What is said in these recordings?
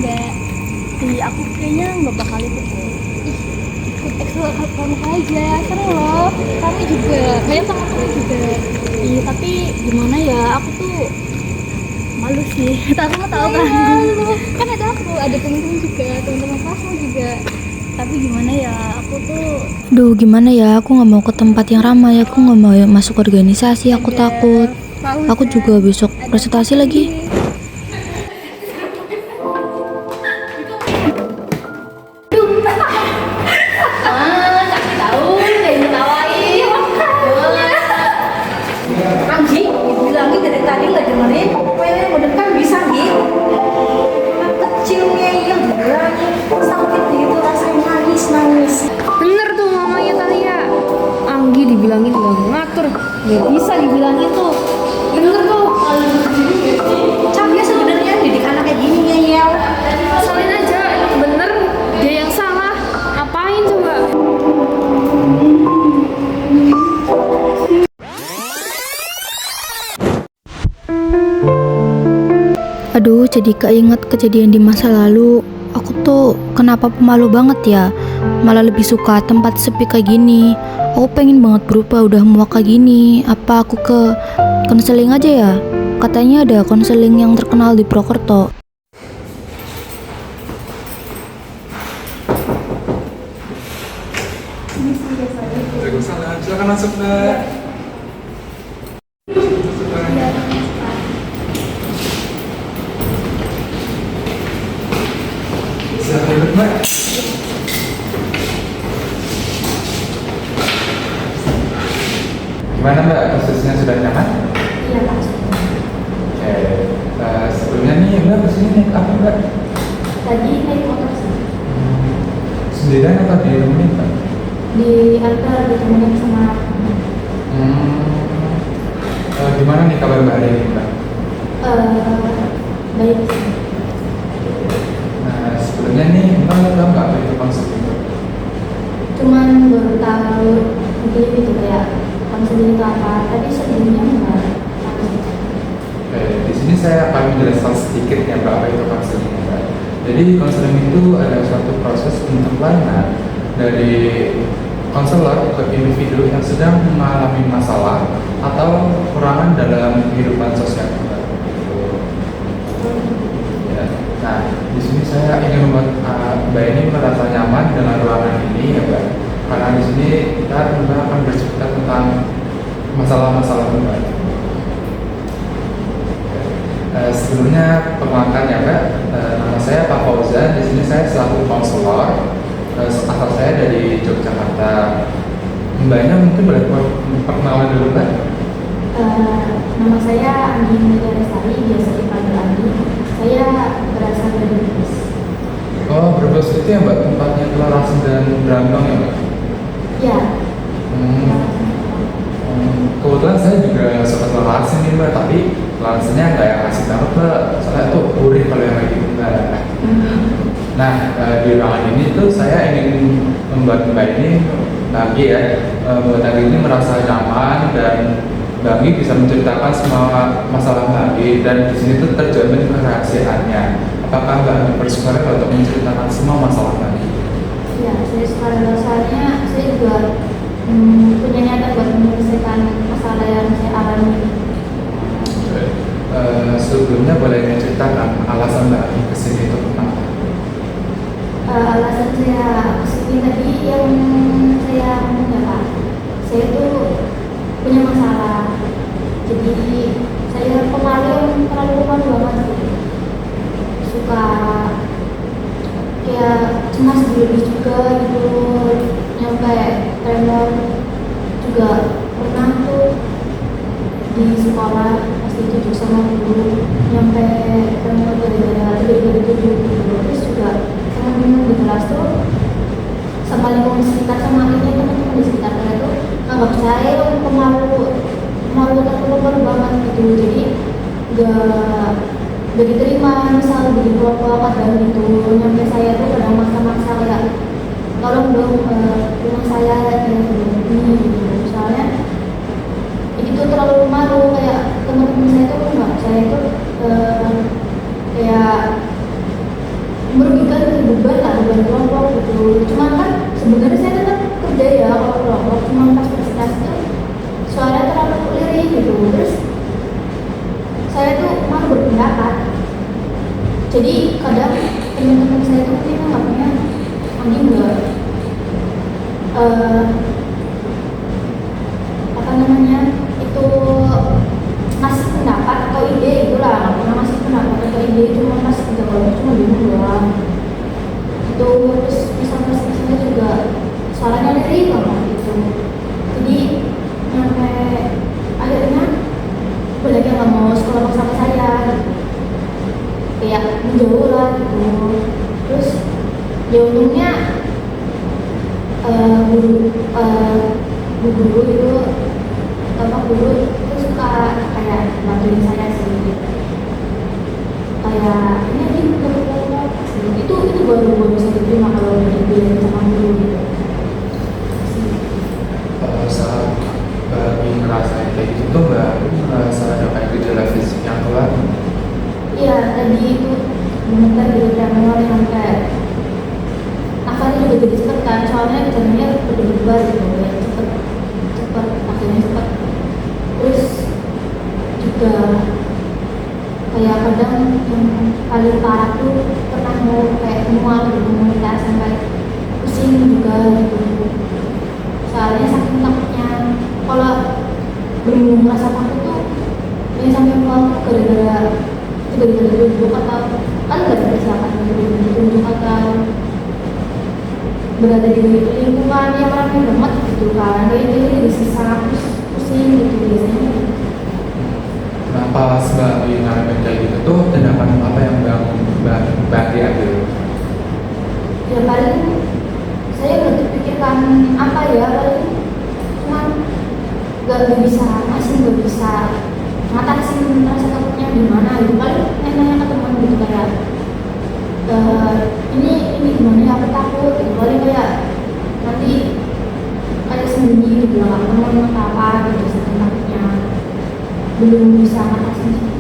enggak. Aku kayaknya nggak bakal ikut deh. Ikut ekskul kamu aja, seru loh. Kamu juga, banyak sama kamu juga. Tapi gimana ya, aku tuh malu sih. Kamu tahu kan? Kan ada aku, ada temen-temen juga, temen-temen kelasmu juga. Tapi gimana ya, aku tuh Duh, gimana ya? Aku nggak mau ke tempat yang ramai. Aku nggak mau masuk organisasi. Aku takut. Aku juga besok presentasi lagi. Anggi, dibilangin dari tadi nggak dengerin. Pengen mendekat bisa gitu. Kecil ngeyel dibilangin sakit gitu rasanya nangis. Bener tuh mamanya Talia. Anggi dibilangin nggak ngatur, nggak bisa dibilangin tuh. Bener tuh. Capek sebenarnya didik anak kayak gini ngeyel. Salin aja, emang bener dia yang salah. Apain coba? Aduh, jadi keinget kejadian di masa lalu. Aku tuh kenapa pemalu banget ya? Malah lebih suka tempat sepi kayak gini. Aku pengen banget berubah, udah muak kayak gini. Apa aku ke konseling aja ya? Katanya ada konseling yang terkenal di Purwokerto. Waalaikumsalam, silakan masuk Mbak. Silakan duduk Mbak. Gimana Mbak, posisinya sudah nyaman? Iya Pak. Oke, sebelumnya nih Mbak kesini naik apa Mbak? Tadi naik motor sih. Sendirian atau ditemenin Mbak? Di antar ditemenin sama Gimana nih kabar Mbak hari ini Mbak? baik. Nah, sebelumnya nih Mbak tahu nggak apa itu konsep itu? Cuman baru tahu mungkin gitu kayak konseling itu apa. Tadi sebelumnya enggak. Oke, di sini saya akan menjelaskan sedikit ya Mbak apa itu konseling Mbak. Jadi konseling itu adalah suatu proses untuk pelayanan dari konselor ke individu yang sedang mengalami masalah atau kekurangan dalam kehidupan sosial Mbak. Ya. Nah, di sini saya ingin membuat Mbak ini merasa nyaman dengan ruangan ini ya Mbak. Karena di sini kita Mbak akan bercerita tentang masalah-masalah Mbak. Sebelumnya perkenalkan ya Mbak, nama saya Pak Fauzan. Di sini saya selaku konselor. Asal saya dari Yogyakarta. Mbaknya mungkin boleh perkenalan dulu Mbak. Nama saya Anggi Mulia Lestari, biasa dipanggil Anggi. Saya berasal dari Brebes. Oh, Brebes itu ya Mbak, tempatnya Kelarasan dan Brambang ya Mbak? Ya. Kebetulan saya juga suka Kelarasan nih Mbak, tapi Kelarasannya nggak yang asik banget Mbak. Soalnya tuh gurih kalau yang kayak gitu Mbak. Nah, di ruangan ini tuh saya ingin membuat Mbak ini Mbak ya, membuat Mbak ini merasa nyaman dan Mbak bisa menceritakan semua masalah Mbak dan di sini tuh terjamin kerahasiaannya. Apakah Mbak bersuara untuk menceritakan semua masalah Mbak? Ya, saya suka rasanya. Saya juga punya niatan buat menyelesaikan masalah yang saya alami. Sebelumnya boleh menceritakan alasan Mbak kesini itu kenapa? Alasan saya kesini tadi yang saya ngomong ya Pak, saya tuh punya masalah. Jadi saya kemarin terlalu banget sih. Suka kayak cemas berlebih juga gitu, nyampe tremor juga pernah tuh di sekolah pas ditunjuk sama guru, nyampe tremor gara-gara ditunjuk guru. Terus juga sama temen di kelas tuh, sama lingkungan sekitar, sama ini teman-teman di sekitar saya tuh nggak percaya, pemalu banget gitu. Jadi gak diterima, misal bikin kelompok dan gitu. Nyampe saya tuh kadang maksa-maksa kayak tolong dong rumah saya ini gitu. Misalnya ini tuh terlalu malu, kayak teman-teman saya tuh nggak percaya tuh kayak kan beban lah, beban kelompok gitu. Cuma kan sebenarnya saya tetap kerja ya kalau kelompok, cuma pas presentasi tuh soalnya terlalu lirik gitu. Terus saya tuh malu berpendapat. Jadi kadang teman-teman saya tuh mungkin anggapnya Anggi enggak apa namanya itu ngasih pendapat atau ide itulah, nggak pernah ngasih pendapat atau ide, cuma pas kerja kelompok cuma bingung doang itu. Terus misal-misalnya juga suaranya lirik banget gitu. Jadi sampai akhirnya banyak yang nggak mau sekolah sama saya, kayak menjauh lah gitu. Terus ya untungnya guru itu guru itu suka kayak bantuin saya sih, kayak ini aja itu baru bisa diterima kalau dibilang sama guru gitu. Saat lagi ngerasain kayak gitu tuh nggak ngerasa ada kayak gejala fisik yang keluar? Iya, tadi itu gemetar gitu tremor sampai nafasnya juga jadi cepet kan, soalnya gejalanya berdebar gitu ya, cepet akhirnya cepet. Terus juga kayak kadang yang paling parah tuh pernah mau kayak mual gitu, muntah sampai pusing juga gitu. Soalnya saking takutnya kalau belum merasa takut tuh yang sampai mual gara-gara ditunjuk atau kan nggak ada persiapan ditunjuk atau berada di lingkungan yang ramai banget gitu kan, kayak jadi sangat pusing gitu biasanya. Nah pas Mbak lagi ngalamin kayak gitu tuh tindakan apa yang Mbak ambil? Ya paling saya nggak terpikirkan apa ya, paling cuman nggak bisa ngatasin rasa takutnya gimana gitu. Paling nanya ke teman gitu kayak ini gimana ya, aku takut gitu. Paling kayak nanti kayak sembunyi gitu lah, teman apa gitu, saking takutnya belum bisa ngatasin sih.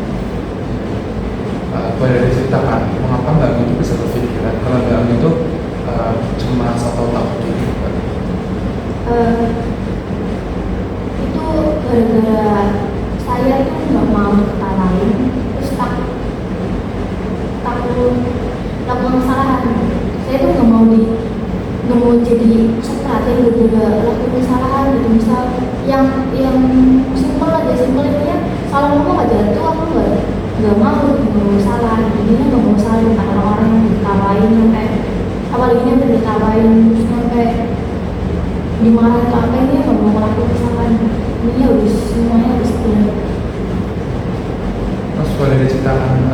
Boleh diceritakan mengapa Mbak itu bisa berpikiran kalau Mbak itu cemas atau takut gitu? Itu gara-gara saya tuh nggak mau diketawain, terus takut lakukan kesalahan. Saya tuh nggak mau jadi strategi gara-gara lakukan kesalahan gitu. Misal yang simpel aja, simpel itu ya salah ngomong aja tuh aku nggak mau salah, jadinya nggak mau salah dengan orang-orang yang diketawain sampai apalagi yang diketawain terus sampai dimarahin atau apa, ini nggak mau ngelakuin kesalahan. Ini harus semuanya harus benar. Terus boleh diceritakan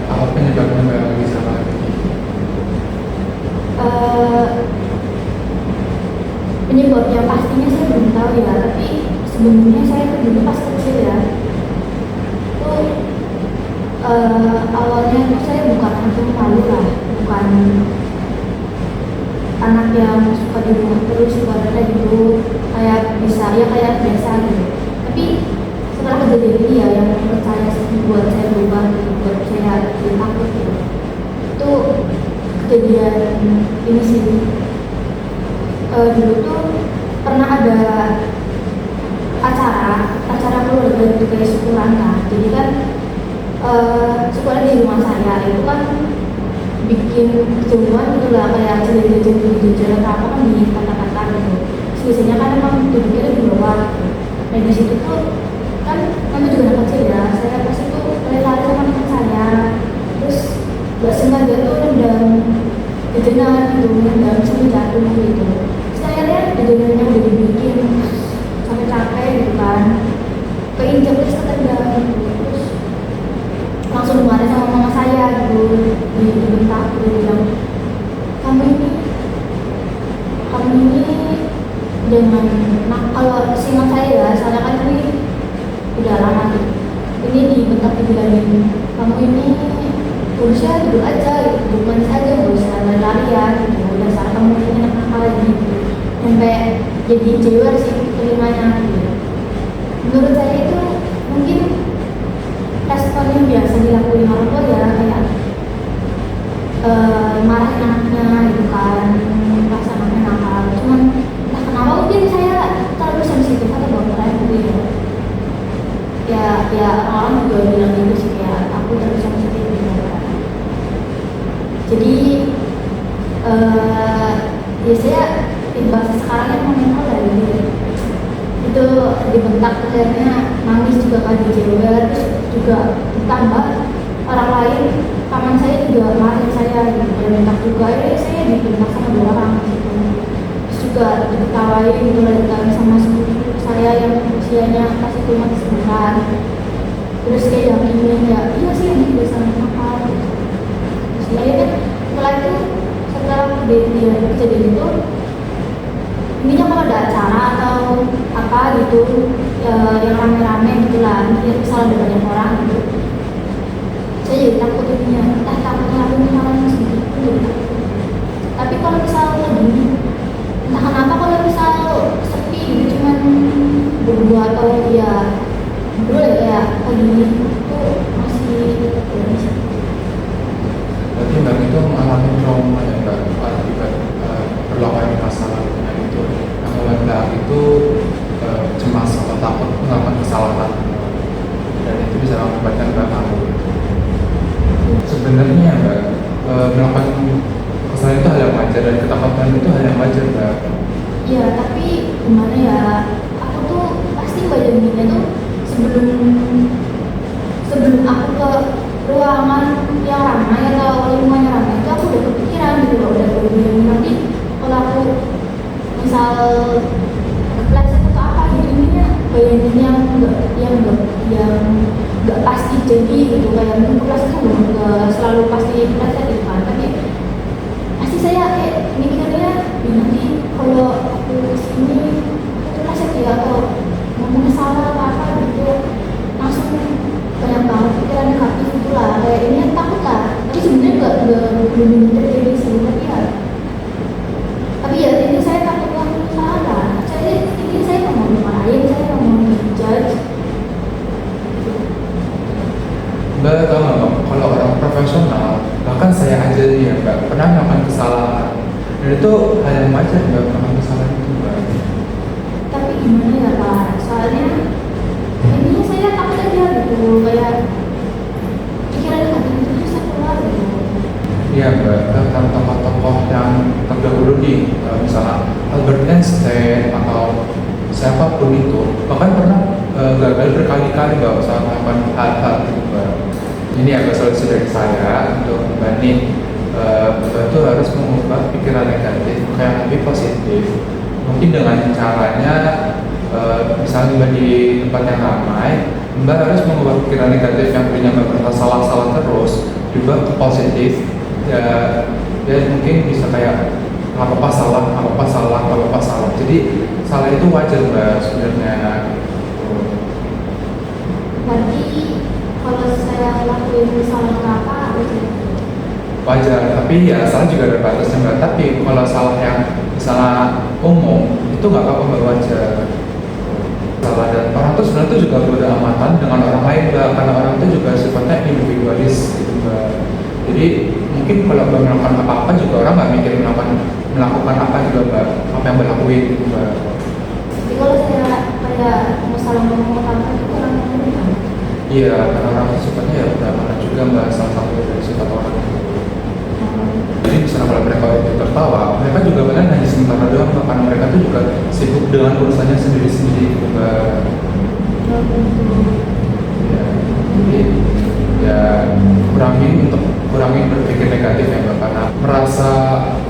apa penyebabnya Mbak bisa ngalamin gitu? Penyebabnya pastinya saya belum tahu ya, tapi sebenarnya saya tuh dulu pas kecil ya tuh awalnya tuh saya bukan anak malu lah, bukan anak yang suka di rumah terus ibaratnya gitu, kayak bisa ya kayak biasa gitu. Tapi setelah kejadian ini ya yang menurut saya buat saya berubah gitu, buat saya jadi takut gitu, itu kejadian ini sih. Dulu tuh pernah ada acara keluarga gitu kayak syukuran kan. Jadi kan syukuran di rumah saya itu kan bikin jamuan gitu lah, kayak jajan apa kan di kata-kata gitu. Terus biasanya kan emang duduknya di bawah gitu. Nah di situ tuh kan kami juga anak kecil ya, saya pas itu lari-lari sama teman saya, terus gak sengaja tuh nendang jajanan gitu, nendang sampai jatuh gitu. Terus akhirnya jajanannya udah dibikin sampai capek gitu kan, keinjak terus ketendang gitu. Terus langsung dimarahin sama mama saya gitu, dibentak gitu, bilang kamu ini jangan, nah kalau singkat saya ya, soalnya kan ini udah lama gitu, ini dibentak dibilangin kamu ini harusnya duduk aja gitu, duduk manis aja, gak usah lari-larian gitu, dasar kamu ini anak nakal lagi gitu, sampai jadi jewer sih telinganya gitu. Menurut saya itu mungkin respon yang biasa dilakuin orang tua ya, kayak marahin anaknya gitu kan, pas anaknya nakal. Cuman entah kenapa mungkin saya terlalu sensitif atau baperan gitu ya orang juga bilang gitu sih, kayak aku terlalu sensitif gitu kan. Jadi ya saya bahasa sekarang yang mental lah gitu, itu dibentak akhirnya nangis juga kan dijewer, terus juga ditambah orang lain, paman saya juga marahin saya gitu, bentak juga, saya dibentak sama 2 orang gitu, terus juga diketawain gitu kan sama sepupu saya yang usianya pas itu masih 9, terus kayak yakinin ya iya sih ini bisa nakal gitu. Terus ya kan setelah itu, setelah kejadian itu intinya kalau ada acara atau apa gitu yang rame-rame gitu lah, misal ada banyak orang gitu, saya jadi takut intinya, takut ngelakuin hal yang segitu. Tapi kalau misalnya gini, entah kenapa kalau misal sepi gitu cuman berdua atau ya berdua ya kayak gini itu masih bisa. Berarti Mbak itu mengalami trauma ya Mbak akibat berlakunya masalah itu. Kalau Mbak itu cemas atau takut melakukan kesalahan dan itu bisa mengakibatkan Mbak malu. Sebenarnya Mbak melakukan kesalahan itu hal yang wajar dan ketakutan itu hal yang wajar Mbak. Iya, tapi gimana ya, aku tuh pasti bayanginnya tuh sebelum aku ke ruangan yang ramai atau lingkungan yang ramai itu aku udah kepikiran gitu loh, udah bayangin nanti kalau aku misal kepleset atau apa gitu, intinya bayangin yang nggak pasti jadi gitu, kayak mungkin kepleset kan nggak selalu pasti kepleset gitu kan, tapi pasti saya kayak mikirnya nanti kalau aku kesini aku kepleset ya atau ngomongnya salah apa gitu, langsung banyak banget pikiran negatif gitu lah, kayak ini takut lah, tapi sebenarnya belum terjadi sih, tapi ya ini saya takut ngelakuin kesalahan, saya nggak mau dimarahin, saya nggak mau dijudge. Mbak tahu nggak Mbak, kalau orang profesional, bahkan saya aja nih ya Mbak, pernah melakukan kesalahan dan itu hal yang wajar Mbak melakukan kesalahan itu Mbak. Tapi gimana ya Pak, soalnya ini saya takut aja gitu, kayak pikiran negatif itu bisa keluar gitu. Iya Mbak, tentang tokoh-tokoh yang terdahulu nih, misalnya Albert Einstein atau siapapun itu, bahkan pernah gagal berkali-kali Mbak saat melakukan hal-hal itu Mbak. Ini agak solusi dari saya untuk membanding Mbak itu harus mengubah pikiran negatif ke yang lebih positif. Mungkin dengan caranya, misalnya Mbak di tempat yang ramai, Mbak harus mengubah pikiran negatif yang punya Mbak merasa salah-salah terus, diubah ke positif. Ya mungkin bisa kayak nggak apa-apa salah. Jadi salah itu wajar Mbak sebenarnya. Berarti kalau saya lakuin kesalahan apa Wajar, tapi ya salah juga ada batasnya Mbak. Tapi kalau salah yang misalnya umum itu nggak apa-apa Mbak, wajar. Salah dan orang tuh sebenarnya tuh juga beramatan dengan orang lain Mbak, karena orang itu juga sifatnya individualis gitu Mbak. Jadi mungkin kalau Mbak melakukan apa-apa juga orang nggak mikir melakukan apa juga Mbak, apa yang Mbak lakuin gitu Mbak. Jadi kalau saya kayak masalah ngomong apa itu orang ngomong. Iya, karena orang sifatnya ya beramatan juga Mbak, salah satu dari sifat orang itu. Jadi misalnya kalau mereka itu tertawa, mereka juga bahkan hanya sementara doang Mbak, karena mereka tuh juga sibuk dengan urusannya sendiri-sendiri gitu Mbak. Ya, jadi ya kurangin berpikir negatif ya Mbak, karena merasa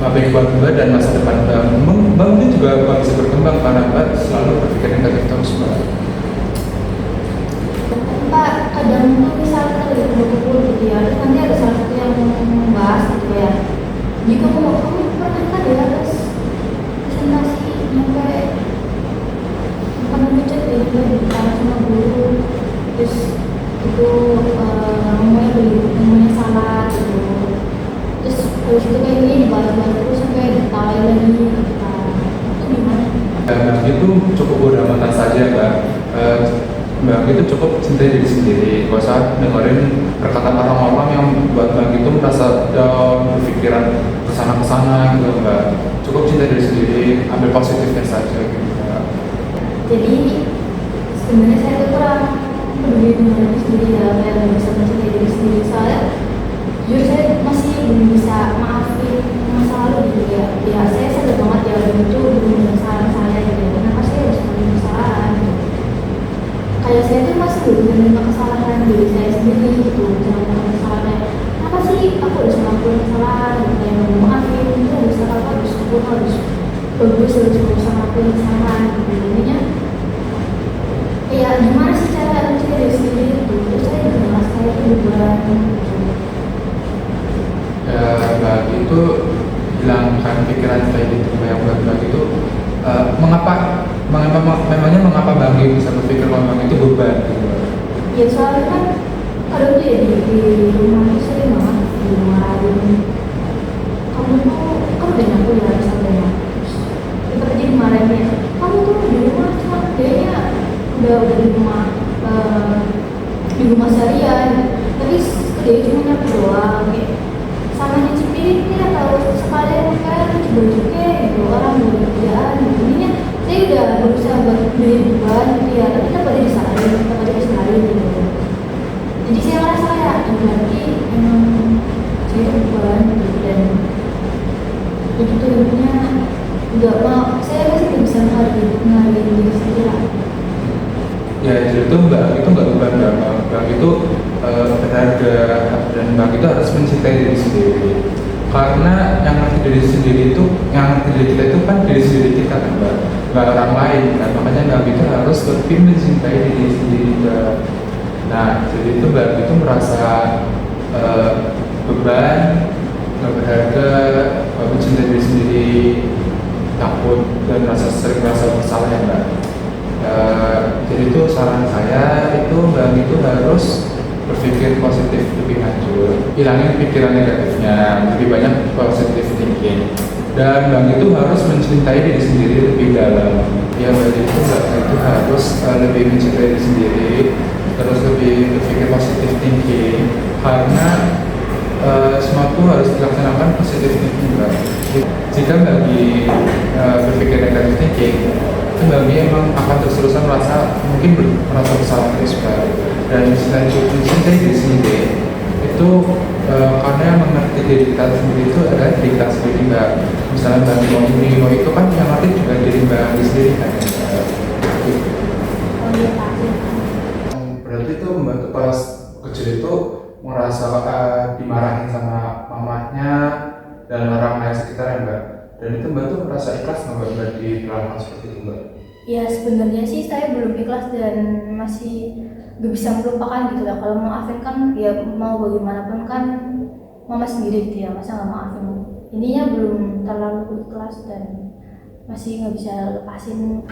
baik buat Mbak dan masa depan Mbak mungkin juga Mbak bisa berkembang karena Mbak selalu berpikir negatif terus Mbak. Pak, kadang tuh misalnya lagi kumpul gitu ya, terus nanti ada salah satu yang membahas gitu ya, jika kamu pernah kan ya terus presentasi nyampe bukan ngecat ya, bicara sama guru, terus itu ngomongnya salah gitu, terus itu kayak ini dibahas-bahas terus sampai ditawain lagi gitu kan, itu gimana? Mbak itu cukup beramatan saja Mbak. Mbak itu cukup cintai diri sendiri, gak usah dengerin perkataan orang-orang yang buat Mbak itu merasa down, berpikir berpikiran kesana gitu Mbak. Cukup cinta diri sendiri, ambil positifnya saja gitu Mbak. Jadi sebenarnya saya tuh kurang peduli dengan diri sendiri ya, kayak nggak bisa mencintai diri sendiri. Soalnya jujur saya masih belum bisa maafin masa lalu gitu ya. Ya saya sadar banget ya itu belum kesalahan saya gitu. Kenapa saya harus mengambil kesalahan? Kayak saya tuh masih belum menerima kesalahan diri saya sendiri gitu. Jangan melakukan kesalahan. Kenapa sih aku harus melakukan kesalahan? Kayak mau maafin itu harus apa? Harus sempurna, harus bagus, harus berusaha melakukan kesalahan. Gitu. Intinya ya gimana sih cara mencintai diri sendiri itu? Terus saya juga merasa saya itu beban. Ya Mbak itu hilangkan pikiran kayak gitu yang Mbak itu mengapa Bang bisa berpikir kalau Bang itu beban gitu Mbak? Ya soalnya kan kadang tuh ya di rumah tuh sering banget dimarahin. Kamu tuh kan udah nyapu ya sampai terus kita aja dimarahin ya. Kamu tuh di rumah cuma kayaknya udah di rumah seharian. Tapi dia cuma nyapu doang kayak sama nyuci piring ya atau sekalian kan cuci baju kayak gitu orang mau kerjaan gitu. Ini saya udah berusaha buat beli beban gitu ya, tapi tetap aja disalahin gitu. Jadi saya merasa ya berarti emang saya itu beban gitu, dan begitu intinya nggak mau, saya masih tidak bisa menghargai diri sendiri lah. Ya jadi itu Mbak itu nggak beban Mbak itu berharga, dan Mbak itu harus mencintai diri sendiri. Karena yang ngerti diri sendiri itu, yang ngerti diri kita itu kan diri sendiri kita kan Mbak, nggak orang lain kan. Makanya Mbak itu harus lebih mencintai diri sendiri Mbak. Nah jadi itu Mbak itu merasa beban, nggak berharga, mencintai diri sendiri, takut dan sering merasa bersalah ya Mbak. Jadi itu saran saya itu Mbak itu harus berpikir positif lebih lanjut, hilangin pikiran negatifnya, lebih banyak positif thinking, dan Mbak itu harus mencintai diri sendiri lebih dalam. Ya Mbak itu harus lebih mencintai diri sendiri, terus lebih berpikir positif thinking, karena semua itu harus dilaksanakan positif thinking Mbak. Jika Mbak berpikir negatif thinking, Mbak emang akan terus-terusan merasa bersalah terus Mbak. Dan selain itu mencintai diri sendiri itu karena yang mengerti diri kita sendiri itu adalah diri kita sendiri Mbak. Misalnya Mbak Nino itu kan yang ngerti juga diri Mbak sendiri kan Mbak. Oh iya Pak. Berarti tuh Mbak tuh pas kecil itu merasa dimarahin sama mamanya dan orang lain sekitar Mbak. Dan itu Mbak tuh merasa ikhlas nggak Mbak diperlakukan seperti itu Mbak? Ya sebenarnya sih saya belum ikhlas dan masih gak bisa melupakan gitu lah. Kalau maafin kan ya mau bagaimanapun kan mama sendiri gitu ya, masa nggak maafin. Ininya belum terlalu ikhlas dan masih nggak bisa lepasin,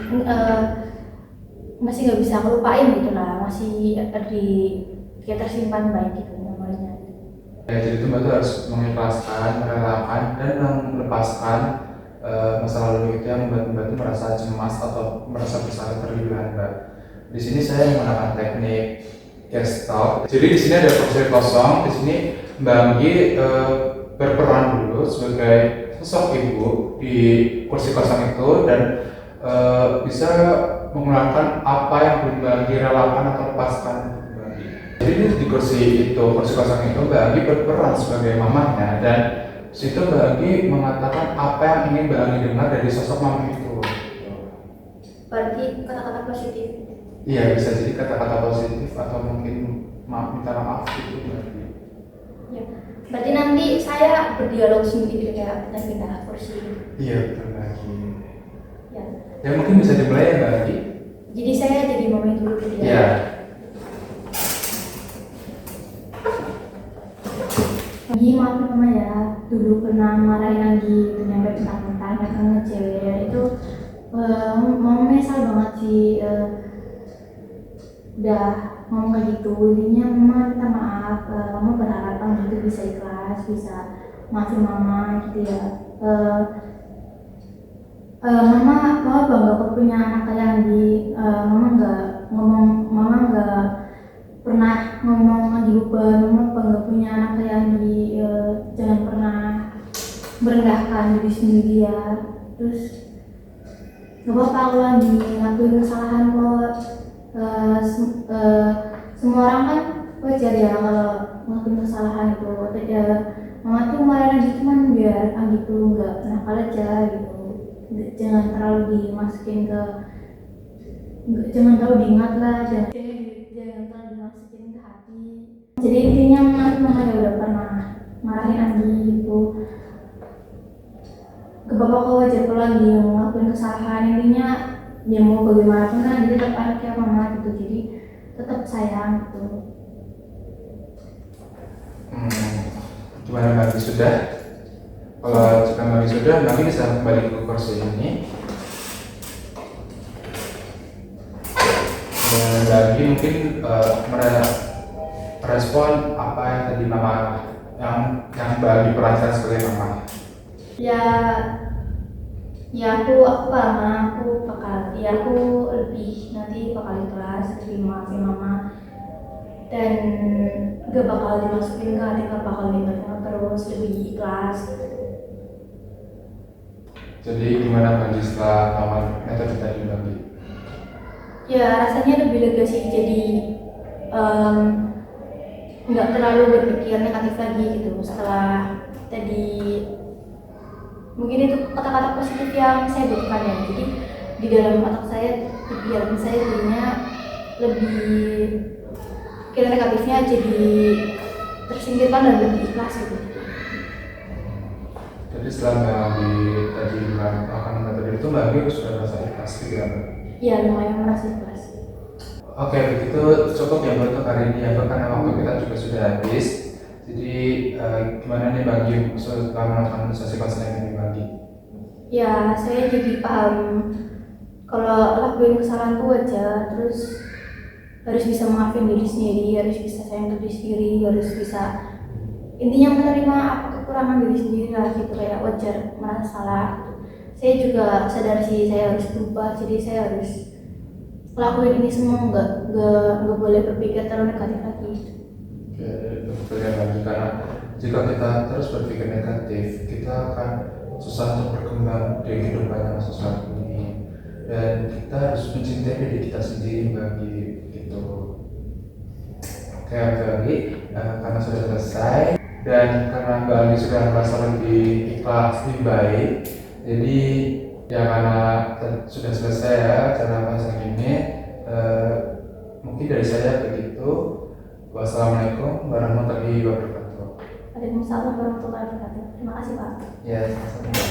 masih nggak bisa ngelupain gitu lah, masih kayak tersimpan baik gitu namanya. Ya, jadi itu Mbak tuh harus mengikhlaskan, merelakan, dan melepaskan masa lalu itu yang membuat Mbak itu merasa cemas atau merasa bersalah terlebih Mbak. Di sini saya menggunakan teknik gestalt. Jadi di sini ada kursi kosong. Di sini Mbak Anggi berperan dulu sebagai sosok ibu di kursi kosong itu dan bisa mengeluarkan apa yang Mbak Anggi relakan atau lepaskan. Jadi di kursi kosong itu Mbak Anggi berperan sebagai mamanya, dan situ Mbak Anggi mengatakan apa yang ingin Mbak Anggi dengar dari sosok mama itu. Berarti kata-kata positif. Iya, bisa jadi kata-kata positif atau mungkin minta maaf gitu Mbak Anggi. Ya. Berarti nanti saya berdialog sendiri kayak kita pindah kursi. Iya betul Mbak Anggi. Ya. Ya mungkin bisa dimulai ya Mbak Anggi. Jadi saya jadi mama dulu gitu ya. Iya. Anggi maafin mama ya, dulu pernah marahin Anggi nyampe mentang-mentang kan ngecewek, dan itu mama menyesal banget sih, udah ngomong kayak gitu. Intinya mama minta maaf, mama berharap Anggi itu bisa ikhlas, bisa maafin mama gitu ya. Mama bangga kok punya anak kayak Anggi. Mama nggak pernah ngomong Anggi beban. Mama bangga punya anak kayak Anggi. Jangan pernah merendahkan diri sendiri ya. Terus gak apa-apa aku lagi ngakuin kesalahan kok. Semua orang kan wajar ya kalau ngelakuin kesalahan itu. Mama tuh kemarin aja cuman biar Anggi tuh nggak nakal aja gitu. Jangan terlalu dimasukin ke, jangan terlalu diingat lah, jangan terlalu dimasukin ke hati. Jadi intinya mama ya udah pernah marahin Anggi gitu. Ke bapak kok wajar kalau lagi ngelakuin kesalahan, intinya ya mau bagaimanapun kan dia tetap anaknya mama gitu, jadi tetap sayang gitu. Gimana Bagi sudah? Kalau jika Bagi sudah, Bagi bisa kembali ke kursi ini. Dan Bagi mungkin merespon apa yang tadi Mama yang Bagi perankan sebagai Mama. Ya aku paham, aku lebih nanti bakal ikhlas, lebih maafin mama dan gak bakal dimasukin ke hati, gak bakal diingat terus, lebih ikhlas. Jadi gimana Bagi setelah Mama metode tadi Bagi? Ya rasanya lebih lega sih, jadi nggak terlalu berpikir negatif lagi gitu setelah tadi. Mungkin itu kata-kata positif yang saya butuhkan ya. Jadi di dalam otak saya, pikiran saya jadinya lebih, pikiran negatifnya jadi tersingkirkan dan lebih ikhlas gitu. Jadi setelah Bagi tadi melakukan metode itu, Bagi sudah merasa ikhlas gitu ya Bagi? Iya, lumayan merasa ikhlas. Oke, begitu cukup ya untuk hari ini ya, karena waktu kita juga sudah habis. Jadi gimana nih Bagi setelah melakukan sesi konseling ini Bagi? Ya, saya jadi paham kalau lakuin kesalahan itu wajar, terus harus bisa maafin diri sendiri, harus bisa sayang diri sendiri, harus bisa intinya menerima apa kekurangan diri sendiri lah gitu, kayak wajar merasa salah. Saya juga sadar sih saya harus berubah, jadi saya harus lakuin ini semua, nggak boleh berpikir terlalu negatif lagi. Oke, betul ya Bagi, karena jika kita terus berpikir negatif, kita akan susah untuk berkembang di kehidupan yang sesuatu ini, dan kita harus mencintai diri kita sendiri Bagi gitu. Oke Bagi, karena sudah selesai dan karena Bagi sudah merasa lebih ikhlas, lebih baik, jadi ya karena sudah selesai ya acara bahasa ini, mungkin dari saya begitu. Wassalamualaikum warahmatullahi wabarakatuh. Waalaikumsalam warahmatullahi wabarakatuh. Terima kasih Pak. Ya, sama-sama.